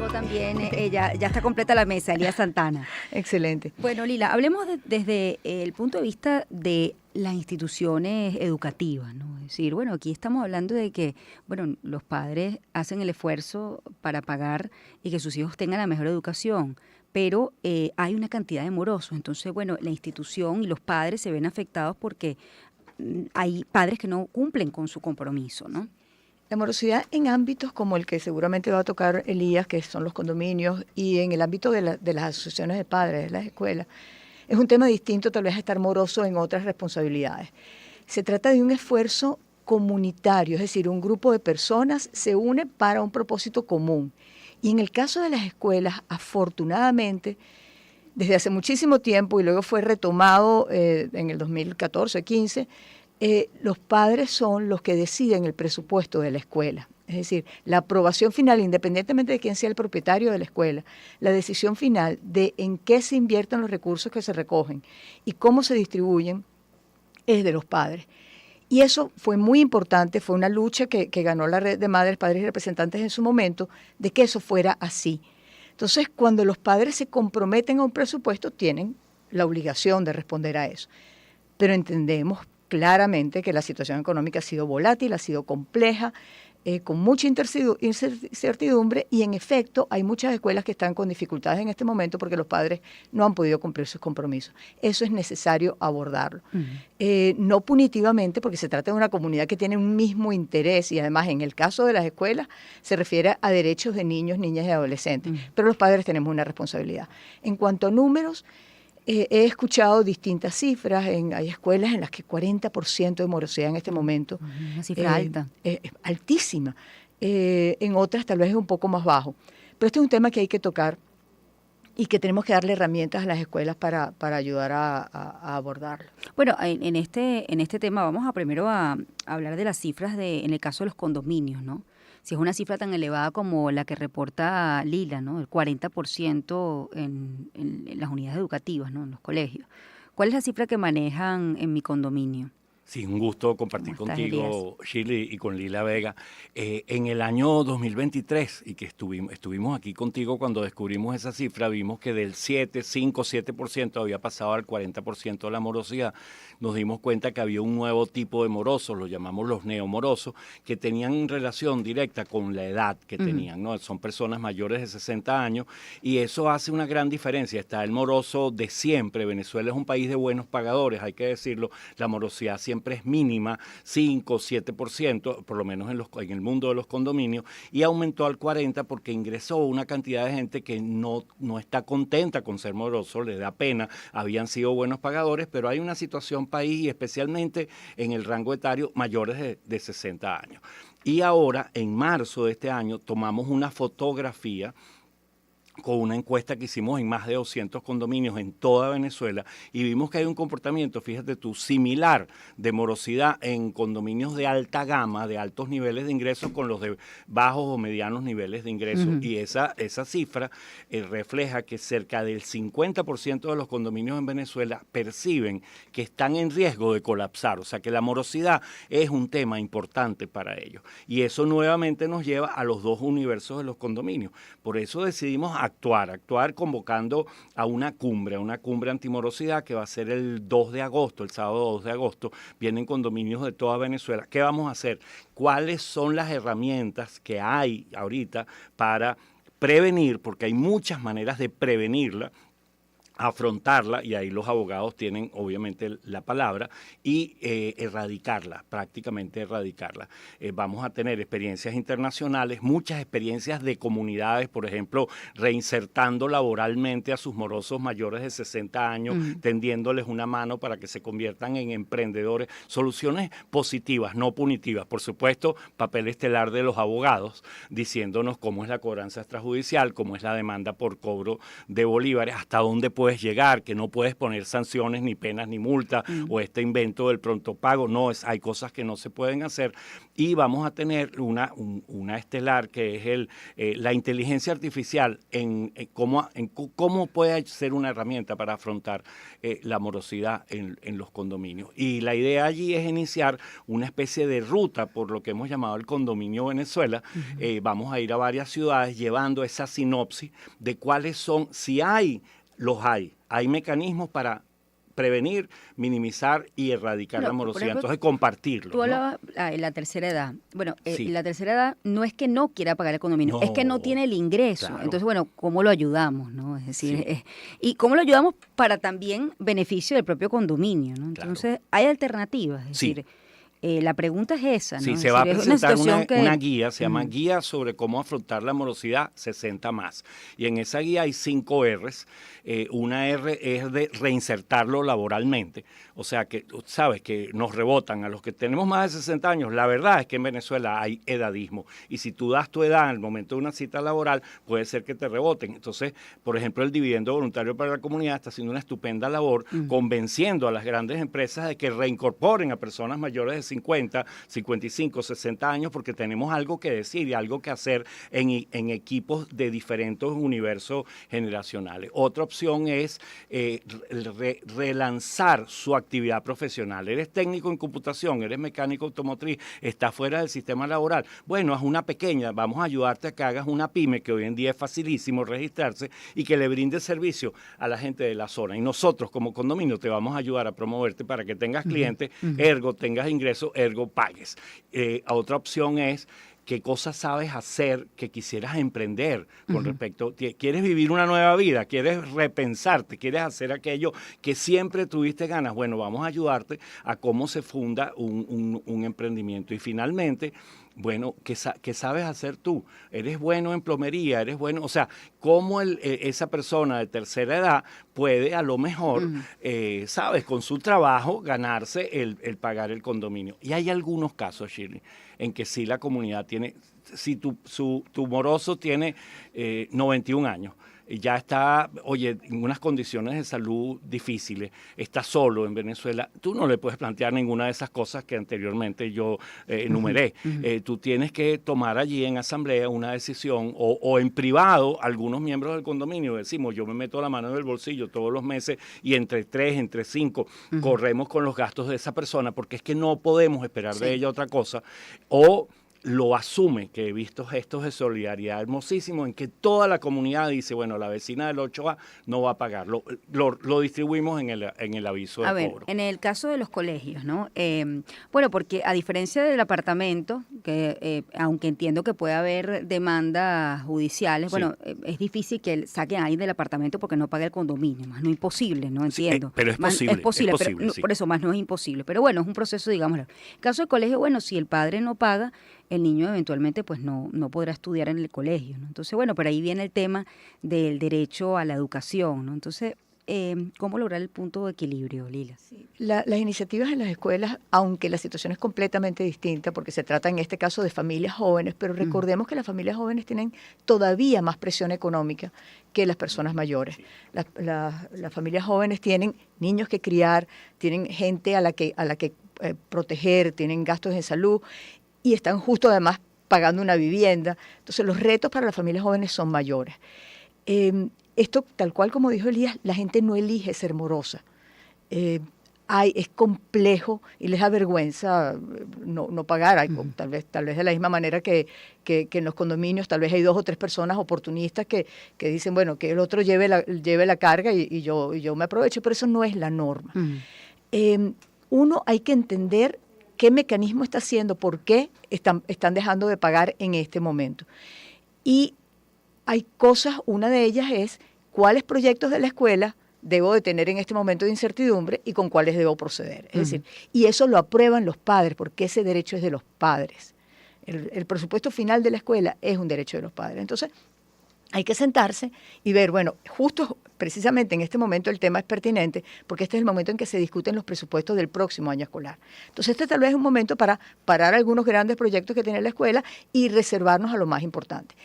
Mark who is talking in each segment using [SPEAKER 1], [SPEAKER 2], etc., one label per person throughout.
[SPEAKER 1] llegó también, ya está completa la mesa, Elías Santana.
[SPEAKER 2] Excelente.
[SPEAKER 1] Bueno, Lila, hablemos desde el punto de vista de las instituciones educativas, ¿no? Es decir, bueno, aquí estamos hablando de que, bueno, los padres hacen el esfuerzo para pagar y que sus hijos tengan la mejor educación, pero hay una cantidad de morosos. Entonces, bueno, la institución y los padres se ven afectados porque hay padres que no cumplen con su compromiso, ¿no?
[SPEAKER 2] La morosidad en ámbitos como el que seguramente va a tocar Elías, que son los condominios, y en el ámbito de las asociaciones de padres, de las escuelas, es un tema distinto tal vez a estar moroso en otras responsabilidades. Se trata de un esfuerzo comunitario, es decir, un grupo de personas se une para un propósito común. Y en el caso de las escuelas, afortunadamente, desde hace muchísimo tiempo, y luego fue retomado en el 2014-15, los padres son los que deciden el presupuesto de la escuela. Es decir, la aprobación final, independientemente de quién sea el propietario de la escuela, la decisión final de en qué se invierten los recursos que se recogen y cómo se distribuyen es de los padres. Y eso fue muy importante, fue una lucha que ganó la red de madres, padres y representantes en su momento, de que eso fuera así. Entonces, cuando los padres se comprometen a un presupuesto, tienen la obligación de responder a eso. Pero entendemos claramente que la situación económica ha sido volátil, ha sido compleja, con mucha incertidumbre, y en efecto hay muchas escuelas que están con dificultades en este momento porque los padres no han podido cumplir sus compromisos. Eso es necesario abordarlo. No punitivamente, porque se trata de una comunidad que tiene un mismo interés, y además en el caso de las escuelas se refiere a derechos de niños, niñas y adolescentes, pero los padres tenemos una responsabilidad. En cuanto a números, he escuchado distintas cifras. Hay escuelas en las que 40% de morosidad en este momento.
[SPEAKER 1] Una cifra alta.
[SPEAKER 2] Altísima. En otras tal vez es un poco más bajo. Pero este es un tema que hay que tocar y que tenemos que darle herramientas a las escuelas para ayudar a abordarlo.
[SPEAKER 1] Bueno, en este tema vamos primero a hablar de las cifras en el caso de los condominios, ¿no? Si es una cifra tan elevada como la que reporta Lila, ¿no? El 40% en las unidades educativas, ¿no? En los colegios. ¿Cuál es la cifra que manejan en mi condominio?
[SPEAKER 3] Sí, un gusto compartir contigo, Shirley, y con Lila Vega. En el año 2023, y que estuvimos aquí contigo cuando descubrimos esa cifra, vimos que del 7% había pasado al 40% de la morosidad. Nos dimos cuenta que había un nuevo tipo de morosos, los llamamos los neomorosos, que tenían relación directa con la edad que tenían, ¿no? Son personas mayores de 60 años, y eso hace una gran diferencia. Está el moroso de siempre. Venezuela es un país de buenos pagadores, hay que decirlo. La morosidad siempre es mínima, 5, 7%, por lo menos en el mundo de los condominios, y aumentó al 40% porque ingresó una cantidad de gente que no está contenta con ser moroso, le da pena. Habían sido buenos pagadores, pero hay una situación país, y especialmente en el rango etario mayores de 60 años. Y ahora, en marzo de este año, tomamos una fotografía con una encuesta que hicimos en más de 200 condominios en toda Venezuela, y vimos que hay un comportamiento, fíjate tú, similar de morosidad en condominios de alta gama, de altos niveles de ingresos, con los de bajos o medianos niveles de ingresos. Y esa cifra refleja que cerca del 50% de los condominios en Venezuela perciben que están en riesgo de colapsar, o sea que la morosidad es un tema importante para ellos. Y eso nuevamente nos lleva a los dos universos de los condominios. Por eso decidimos actuar convocando a una cumbre antimorosidad que va a ser el 2 de agosto, el sábado 2 de agosto. Vienen condominios de toda Venezuela. ¿Qué vamos a hacer? ¿Cuáles son las herramientas que hay ahorita para prevenir? Porque hay muchas maneras de prevenirla, afrontarla, y ahí los abogados tienen obviamente la palabra, y prácticamente erradicarla. Vamos a tener experiencias internacionales, muchas experiencias de comunidades, por ejemplo, reinsertando laboralmente a sus morosos mayores de 60 años, tendiéndoles una mano para que se conviertan en emprendedores, soluciones positivas, no punitivas. Por supuesto, papel estelar de los abogados, diciéndonos cómo es la cobranza extrajudicial, cómo es la demanda por cobro de bolívares, hasta dónde puede puedes llegar, que no puedes poner sanciones, ni penas, ni multa, o este invento del pronto pago. No, hay cosas que no se pueden hacer. Y vamos a tener una estelar que es la inteligencia artificial en cómo puede ser una herramienta para afrontar la morosidad en los condominios. Y la idea allí es iniciar una especie de ruta por lo que hemos llamado el Condominio Venezuela. Vamos a ir a varias ciudades llevando esa sinopsis de cuáles son, si hay mecanismos para prevenir, minimizar y erradicar la morosidad.
[SPEAKER 1] Ejemplo,
[SPEAKER 3] entonces, compartirlo.
[SPEAKER 1] Tú hablabas de la tercera edad. Bueno, la tercera edad no es que no quiera pagar el condominio, es que no tiene el ingreso. Claro. Entonces, bueno, ¿cómo lo ayudamos? ¿No? Es decir, y ¿cómo lo ayudamos para también beneficio del propio condominio? ¿No? Entonces, hay alternativas. Es decir, la pregunta es esa, ¿no?
[SPEAKER 3] Sí, se va a presentar una guía, se llama Guía sobre cómo afrontar la morosidad 60 más. Y en esa guía hay 5 R's. Una R es de reinsertarlo laboralmente. O sea, que sabes que nos rebotan a los que tenemos más de 60 años. La verdad es que en Venezuela hay edadismo. Y si tú das tu edad en el momento de una cita laboral, puede ser que te reboten. Entonces, por ejemplo, el Dividendo Voluntario para la Comunidad está haciendo una estupenda labor convenciendo a las grandes empresas de que reincorporen a personas mayores de 50, 55, 60 años, porque tenemos algo que decir y algo que hacer en equipos de diferentes universos generacionales. Otra opción es relanzar su actividad profesional. Eres técnico en computación, eres mecánico automotriz, estás fuera del sistema laboral. Bueno, haz una pequeña, vamos a ayudarte a que hagas una pyme, que hoy en día es facilísimo registrarse, y que le brinde servicio a la gente de la zona. Y nosotros como condominio te vamos a ayudar a promoverte para que tengas clientes, ergo tengas ingresos, ergo pagues. Otra opción es qué cosas sabes hacer que quisieras emprender con respecto, quieres vivir una nueva vida, quieres repensarte, quieres hacer aquello que siempre tuviste ganas. Bueno, vamos a ayudarte a cómo se funda un emprendimiento. Y finalmente, bueno, ¿qué sabes hacer tú? ¿Eres bueno en plomería? ¿Eres bueno? O sea, ¿cómo esa persona de tercera edad puede a lo mejor, sabes, con su trabajo ganarse el pagar el condominio? Y hay algunos casos, Shirley, en que sí la comunidad tiene, si tu moroso tiene 91 años, ya está, oye, en unas condiciones de salud difíciles, está solo en Venezuela, tú no le puedes plantear ninguna de esas cosas que anteriormente yo enumeré. Tú tienes que tomar allí en asamblea una decisión o en privado, algunos miembros del condominio decimos, yo me meto la mano en el bolsillo todos los meses y entre 3, entre 5, corremos con los gastos de esa persona, porque es que no podemos esperar de ella otra cosa, o lo asume, que he visto gestos de solidaridad hermosísimos en que toda la comunidad dice, bueno, la vecina del 8A no va a pagar, lo distribuimos en el aviso de cobro.
[SPEAKER 1] En el caso de los colegios, ¿no? Bueno, porque a diferencia del apartamento, que aunque entiendo que puede haber demandas judiciales, bueno, es difícil que saquen a alguien del apartamento porque no paga el condominio, más no imposible, no entiendo.
[SPEAKER 3] Pero es posible.
[SPEAKER 1] Es posible, pero, por eso más no es imposible, pero bueno, es un proceso, digámoslo. En el caso del colegio, bueno, si el padre no paga, el niño eventualmente pues no podrá estudiar en el colegio, ¿no? Entonces, bueno, por ahí viene el tema del derecho a la educación, ¿no? Entonces, ¿cómo lograr el punto de equilibrio, Lila?
[SPEAKER 2] Sí. Las iniciativas en las escuelas, aunque la situación es completamente distinta, porque se trata en este caso de familias jóvenes, pero recordemos que las familias jóvenes tienen todavía más presión económica que las personas mayores. Las familias jóvenes tienen niños que criar, tienen gente a la que proteger, tienen gastos de salud, y están justo además pagando una vivienda. Entonces los retos para las familias jóvenes son mayores. Esto, tal cual como dijo Elías, la gente no elige ser morosa. Es complejo y les da vergüenza no pagar. Tal vez de la misma manera que en los condominios, tal vez hay 2 o 3 personas oportunistas que dicen, bueno, que el otro lleve la carga y yo me aprovecho, pero eso no es la norma. Uno, hay que entender qué mecanismo está haciendo, por qué están dejando de pagar en este momento. Y hay cosas, una de ellas es cuáles proyectos de la escuela debo de tener en este momento de incertidumbre y con cuáles debo proceder. Es decir, y eso lo aprueban los padres, porque ese derecho es de los padres. El presupuesto final de la escuela es un derecho de los padres. Entonces, hay que sentarse y ver, bueno, justo precisamente en este momento el tema es pertinente porque este es el momento en que se discuten los presupuestos del próximo año escolar. Entonces este tal vez es un momento para parar algunos grandes proyectos que tiene la escuela y reservarnos a lo más importante.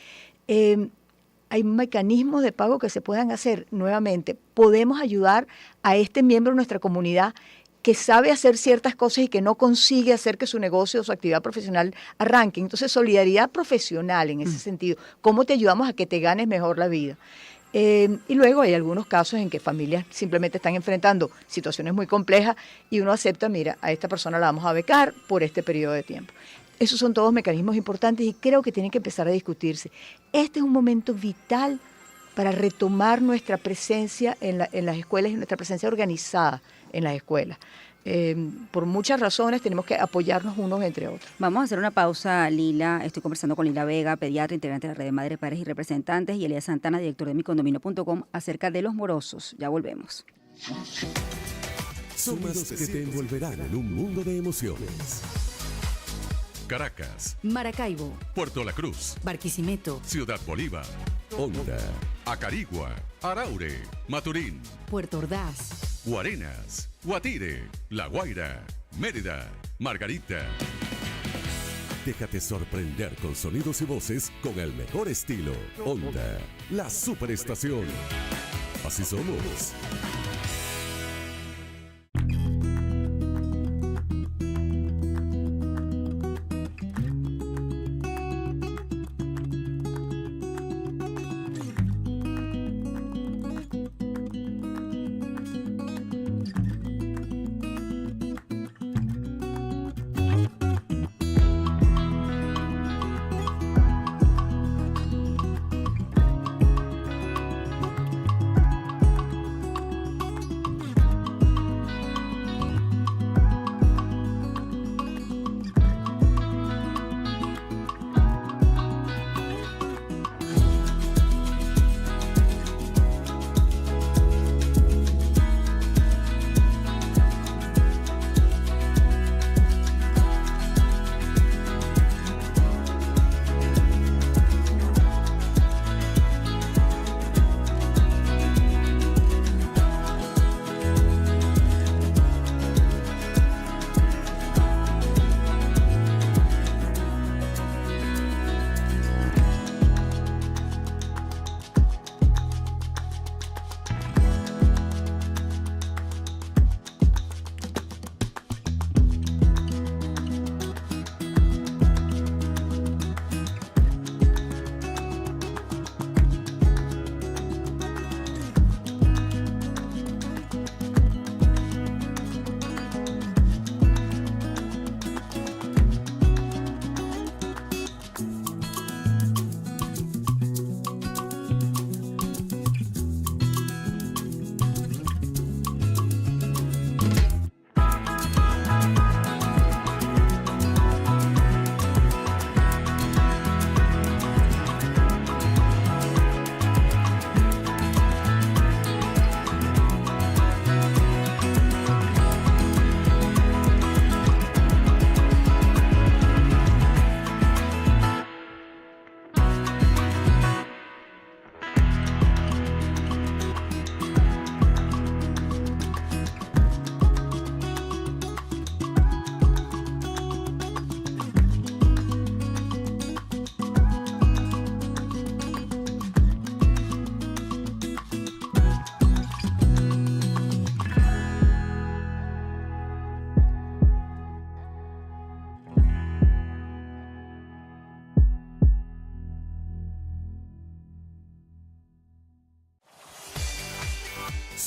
[SPEAKER 2] hay mecanismos de pago que se puedan hacer. Nuevamente, podemos ayudar a este miembro de nuestra comunidad que sabe hacer ciertas cosas y que no consigue hacer que su negocio o su actividad profesional arranque. Entonces, solidaridad profesional en ese sentido. ¿Cómo te ayudamos a que te ganes mejor la vida? Y luego hay algunos casos en que familias simplemente están enfrentando situaciones muy complejas y uno acepta, mira, a esta persona la vamos a becar por este periodo de tiempo. Esos son todos mecanismos importantes y creo que tienen que empezar a discutirse. Este es un momento vital para retomar nuestra presencia en las escuelas y nuestra presencia organizada en las escuelas. Por muchas razones tenemos que apoyarnos unos entre otros.
[SPEAKER 1] Vamos a hacer una pausa, Lila. Estoy conversando con Lila Vega, pediatra, integrante de la Red de Madres, Padres y Representantes, y Elías Santana, director de micondominio.com, acerca de los morosos. Ya volvemos.
[SPEAKER 4] Sonidos que te envolverán en un mundo de emociones. Caracas,
[SPEAKER 5] Maracaibo,
[SPEAKER 4] Puerto La Cruz,
[SPEAKER 5] Barquisimeto,
[SPEAKER 4] Ciudad Bolívar, Honda, Acarigua, Araure, Maturín,
[SPEAKER 5] Puerto Ordaz,
[SPEAKER 4] Guarenas, Guatire, La Guaira, Mérida, Margarita. Déjate sorprender con sonidos y voces con el mejor estilo. Honda, la superestación. Así somos.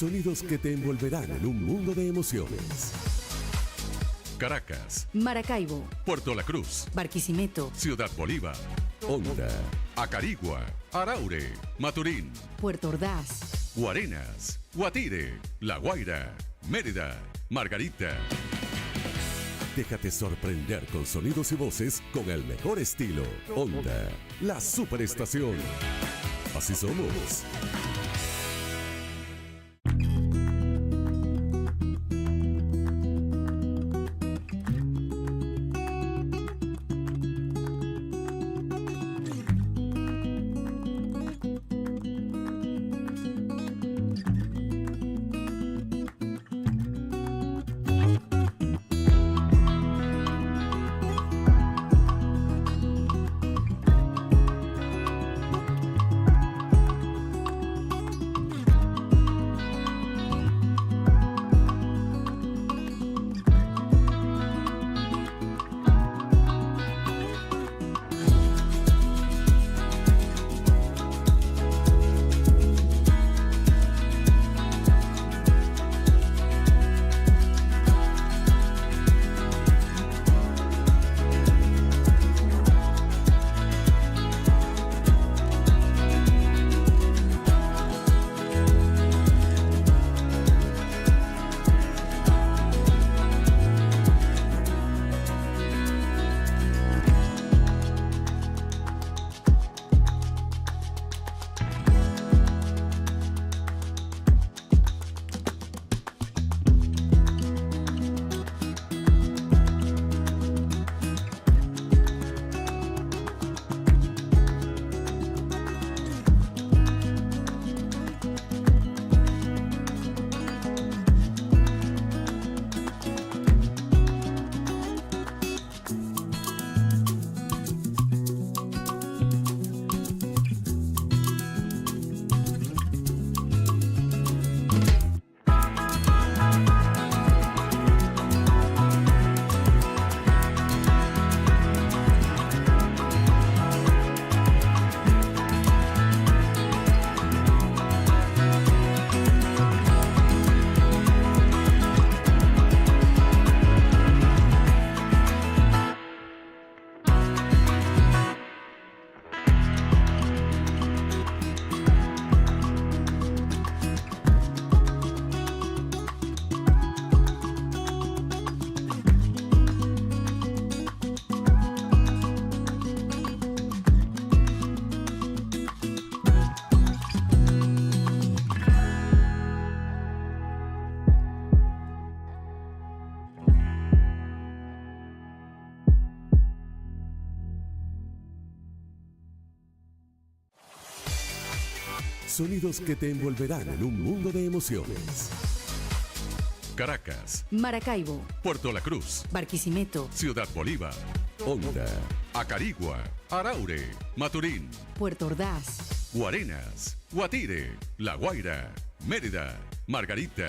[SPEAKER 4] Sonidos que te envolverán en un mundo de emociones. Caracas,
[SPEAKER 5] Maracaibo,
[SPEAKER 4] Puerto La Cruz,
[SPEAKER 5] Barquisimeto,
[SPEAKER 4] Ciudad Bolívar, Honda, Acarigua, Araure, Maturín,
[SPEAKER 5] Puerto Ordaz,
[SPEAKER 4] Guarenas, Guatire, La Guaira, Mérida, Margarita. Déjate sorprender con sonidos y voces con el mejor estilo. Honda, la superestación. Así somos. Sonidos que te envolverán en un mundo de emociones. Caracas,
[SPEAKER 5] Maracaibo,
[SPEAKER 4] Puerto La Cruz,
[SPEAKER 5] Barquisimeto,
[SPEAKER 4] Ciudad Bolívar, Honda, Acarigua, Araure, Maturín,
[SPEAKER 5] Puerto Ordaz,
[SPEAKER 4] Guarenas, Guatire, La Guaira, Mérida, Margarita.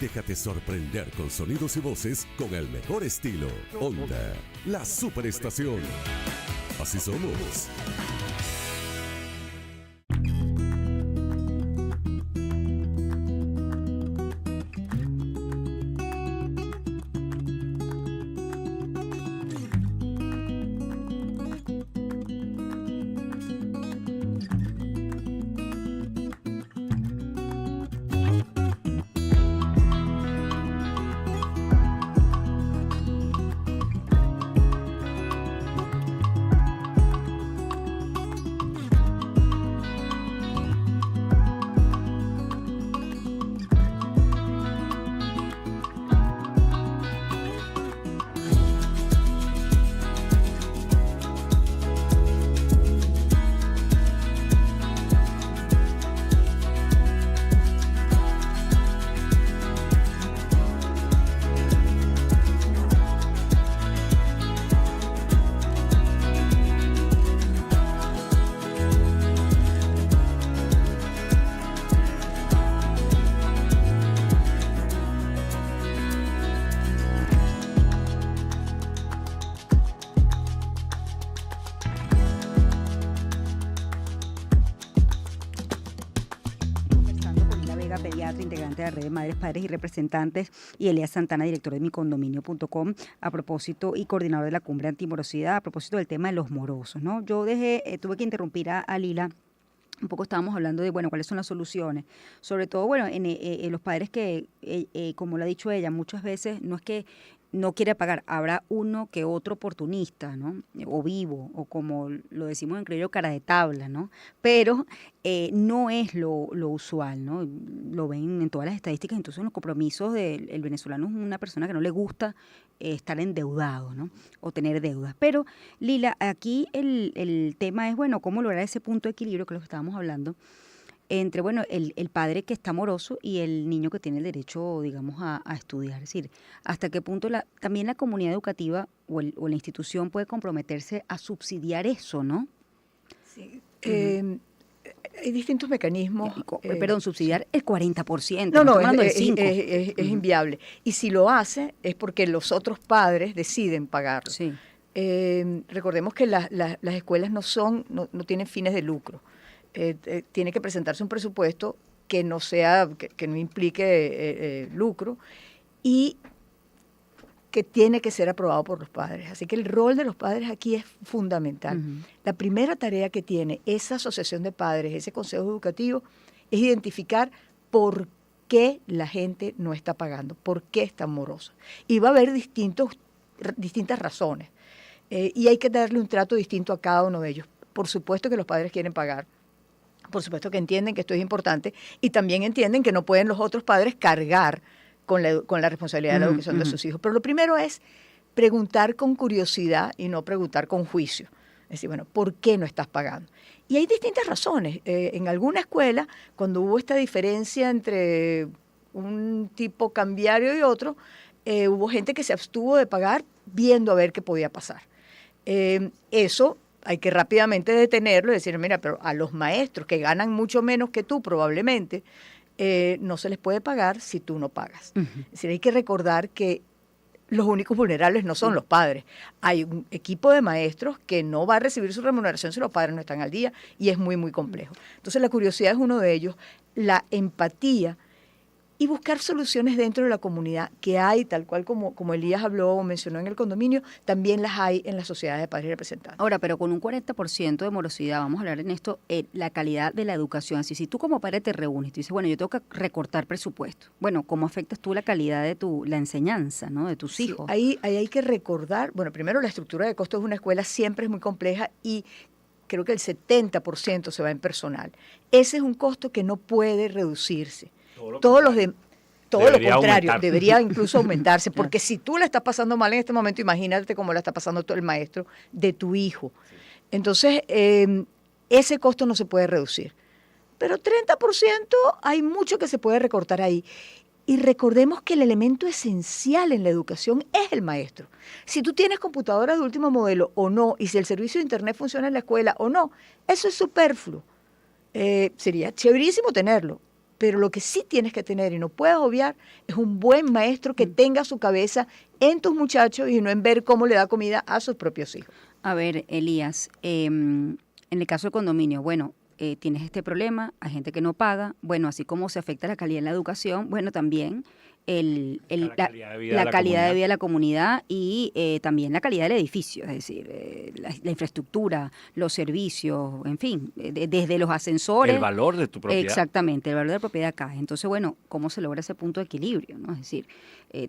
[SPEAKER 4] Déjate sorprender con sonidos y voces con el mejor estilo. Honda, la superestación. Así somos.
[SPEAKER 1] Pediatra, integrante de la Red de Madres, Padres y Representantes, y Elías Santana, director de micondominio.com, a propósito y coordinador de la Cumbre Antimorosidad, a propósito del tema de los morosos, ¿no? Yo tuve que interrumpir a Lila. Un poco estábamos hablando de, bueno, cuáles son las soluciones. Sobre todo, bueno, en los padres que, como lo ha dicho ella, muchas veces no es que no quiere pagar, habrá uno que otro oportunista, ¿no? O vivo, o como lo decimos en criollo, cara de tabla, ¿no? Pero no es lo usual, ¿no? Lo ven en todas las estadísticas, entonces en los compromisos del venezolano es una persona que no le gusta estar endeudado, ¿no? O tener deudas. Pero, Lila, aquí el tema es, bueno, cómo lograr ese punto de equilibrio, que es lo que estábamos hablando, entre, bueno, el padre que está moroso y el niño que tiene el derecho, digamos, a estudiar. Es decir, hasta qué punto también la comunidad educativa o la institución puede comprometerse a subsidiar eso, ¿no?
[SPEAKER 2] Sí. Hay distintos mecanismos.
[SPEAKER 1] Perdón, subsidiar el 40%.
[SPEAKER 2] No,
[SPEAKER 1] Hablando del 5%.
[SPEAKER 2] Es inviable. Y si lo hace es porque los otros padres deciden pagarlo.
[SPEAKER 1] Sí.
[SPEAKER 2] Recordemos que las escuelas no tienen fines de lucro. Tiene que presentarse un presupuesto que no implique lucro y que tiene que ser aprobado por los padres. Así que el rol de los padres aquí es fundamental. Uh-huh. La primera tarea que tiene esa asociación de padres, ese consejo educativo, es identificar por qué la gente no está pagando, por qué está morosa. Y va a haber distintas razones. Y hay que darle un trato distinto a cada uno de ellos. Por supuesto que los padres quieren pagar. Por supuesto que entienden que esto es importante y también entienden que no pueden los otros padres cargar con la responsabilidad de la educación de sus hijos. Pero lo primero es preguntar con curiosidad y no preguntar con juicio. Es decir, bueno, ¿por qué no estás pagando? Y hay distintas razones. En alguna escuela, cuando hubo esta diferencia entre un tipo cambiario y otro, hubo gente que se abstuvo de pagar viendo a ver qué podía pasar. Eso hay que rápidamente detenerlo y decir, mira, pero a los maestros que ganan mucho menos que tú probablemente, no se les puede pagar si tú no pagas. Uh-huh. Es decir, hay que recordar que los únicos vulnerables no son los padres. Hay un equipo de maestros que no va a recibir su remuneración si los padres no están al día y es muy, muy complejo. Entonces, la curiosidad es uno de ellos, la empatía y buscar soluciones dentro de la comunidad que hay, tal cual como Elías habló o mencionó en el condominio, también las hay en las sociedades de padres y representantes.
[SPEAKER 1] Ahora, pero con un 40% de morosidad, vamos a hablar en esto, la calidad de la educación. Si tú como padre te reúnes y dices, bueno, yo tengo que recortar presupuesto, bueno, ¿cómo afectas tú la calidad de la enseñanza, ¿no? De tus hijos?
[SPEAKER 2] Ahí hay que recordar, bueno, primero la estructura de costos de una escuela siempre es muy compleja y creo que el 70% se va en personal. Ese es un costo que no puede reducirse. Todo lo contrario, debería incluso aumentarse, porque si tú la estás pasando mal en este momento, imagínate cómo la está pasando todo el maestro de tu hijo. Sí. Entonces, ese costo no se puede reducir. Pero 30% hay mucho que se puede recortar ahí. Y recordemos que el elemento esencial en la educación es el maestro. Si tú tienes computadoras de último modelo o no, y si el servicio de internet funciona en la escuela o no, eso es superfluo. Sería chéverísimo tenerlo, pero lo que sí tienes que tener y no puedes obviar es un buen maestro que tenga su cabeza en tus muchachos y no en ver cómo le da comida a sus propios hijos.
[SPEAKER 1] A ver, Elías, en el caso del condominio, bueno, tienes este problema, hay gente que no paga, bueno, así como se afecta la calidad en la educación, bueno, también la calidad de vida de la comunidad y también la calidad del edificio, es decir, la infraestructura, los servicios, en fin, desde los ascensores.
[SPEAKER 3] El valor de tu propiedad.
[SPEAKER 1] Exactamente, el valor de la propiedad acá. Entonces, bueno, ¿cómo se logra ese punto de equilibrio? ¿No? Es decir,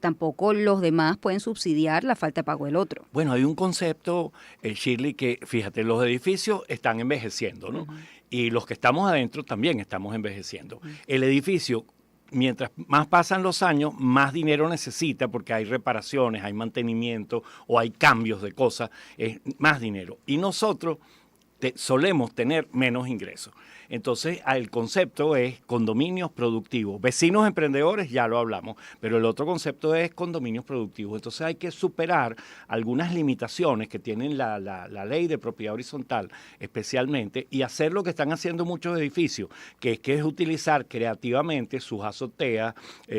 [SPEAKER 1] tampoco los demás pueden subsidiar la falta de pago del otro.
[SPEAKER 3] Bueno, hay un concepto, Shirley, que fíjate, los edificios están envejeciendo, ¿no? Y los que estamos adentro también estamos envejeciendo. El edificio, mientras más pasan los años, más dinero necesita porque hay reparaciones, hay mantenimiento o hay cambios de cosas, es más dinero. Y nosotros solemos tener menos ingresos. Entonces, el concepto es condominios productivos. Vecinos emprendedores, ya lo hablamos, pero el otro concepto es condominios productivos. Entonces, hay que superar algunas limitaciones que tienen la ley de propiedad horizontal, especialmente, y hacer lo que están haciendo muchos edificios, que es utilizar creativamente sus azoteas,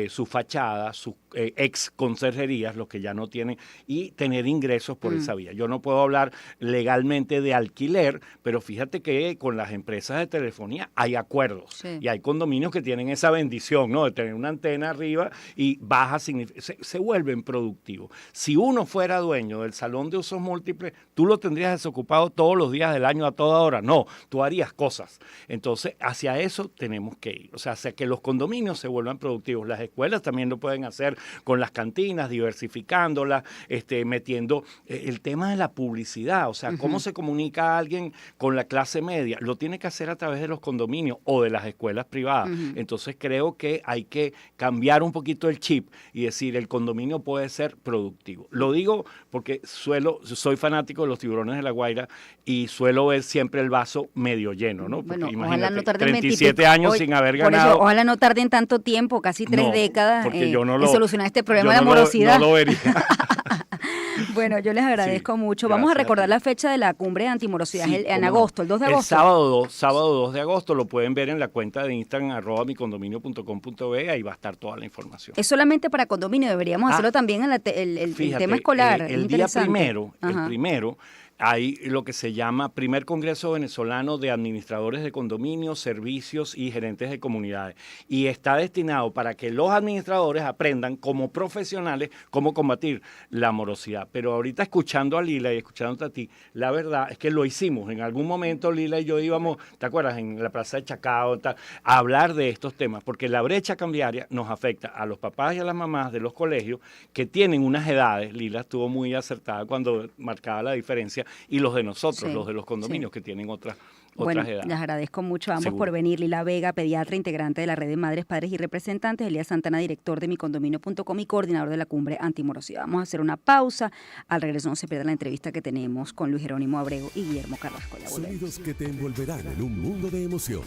[SPEAKER 3] sus fachadas, sus ex conserjerías, los que ya no tienen, y tener ingresos por esa vía. Yo no puedo hablar legalmente de alquiler, pero fíjate que con las empresas de telefonía hay acuerdos y hay condominios que tienen esa bendición, ¿no? De tener una antena arriba y baja, se vuelven productivos. Si uno fuera dueño del salón de usos múltiples, tú lo tendrías desocupado todos los días del año a toda hora. No, tú harías cosas. Entonces, hacia eso tenemos que ir. O sea, hacia que los condominios se vuelvan productivos. Las escuelas también lo pueden hacer con las cantinas, diversificándolas, metiendo el tema de la publicidad. O sea, cómo se comunica a alguien con la clase media. Lo tiene que hacer a través de los condominios o de las escuelas privadas. Entonces creo que hay que cambiar un poquito el chip y decir el condominio puede ser productivo. Lo digo porque soy fanático de los Tiburones de La Guaira y suelo ver siempre el vaso medio lleno, ¿no? Porque
[SPEAKER 1] bueno,
[SPEAKER 3] imagínate,
[SPEAKER 1] no tarden
[SPEAKER 3] 37 años sin haber ganado.
[SPEAKER 1] Por eso, ojalá no tarden tanto tiempo, casi 3 décadas, en solucionar este problema de la morosidad.
[SPEAKER 3] No lo vería.
[SPEAKER 1] Bueno, yo les agradezco mucho. Vamos a recordar la fecha de la cumbre de antimorosidad en agosto, el 2 de agosto.
[SPEAKER 3] El sábado 2 de agosto, lo pueden ver en la cuenta de Instagram @micondominio.com.be, ahí va a estar toda la información.
[SPEAKER 1] Es solamente para condominio, deberíamos hacerlo también en el tema escolar.
[SPEAKER 3] El día primero, hay lo que se llama Primer Congreso Venezolano de Administradores de Condominios, Servicios y Gerentes de Comunidades. Y está destinado para que los administradores aprendan como profesionales cómo combatir la morosidad. Pero ahorita escuchando a Lila y escuchándote a ti, la verdad es que lo hicimos. En algún momento Lila y yo íbamos, ¿te acuerdas? En la Plaza de Chacao, a hablar de estos temas, porque la brecha cambiaria nos afecta a los papás y a las mamás de los colegios que tienen unas edades. Lila estuvo muy acertada cuando marcaba la diferencia, y los de nosotros, los de los condominios que tienen otras edades.
[SPEAKER 1] Les agradezco mucho a ambos por venir. Lila Vega, pediatra, integrante de la red de madres, padres y representantes. Elías Santana, director de micondominio.com y coordinador de la cumbre antimorosidad. Vamos a hacer una pausa. Al regreso no se pierda la entrevista que tenemos con Luis Jerónimo Abrego y Guillermo Carrasco.
[SPEAKER 4] Sonidos que te envolverán en un mundo de emociones.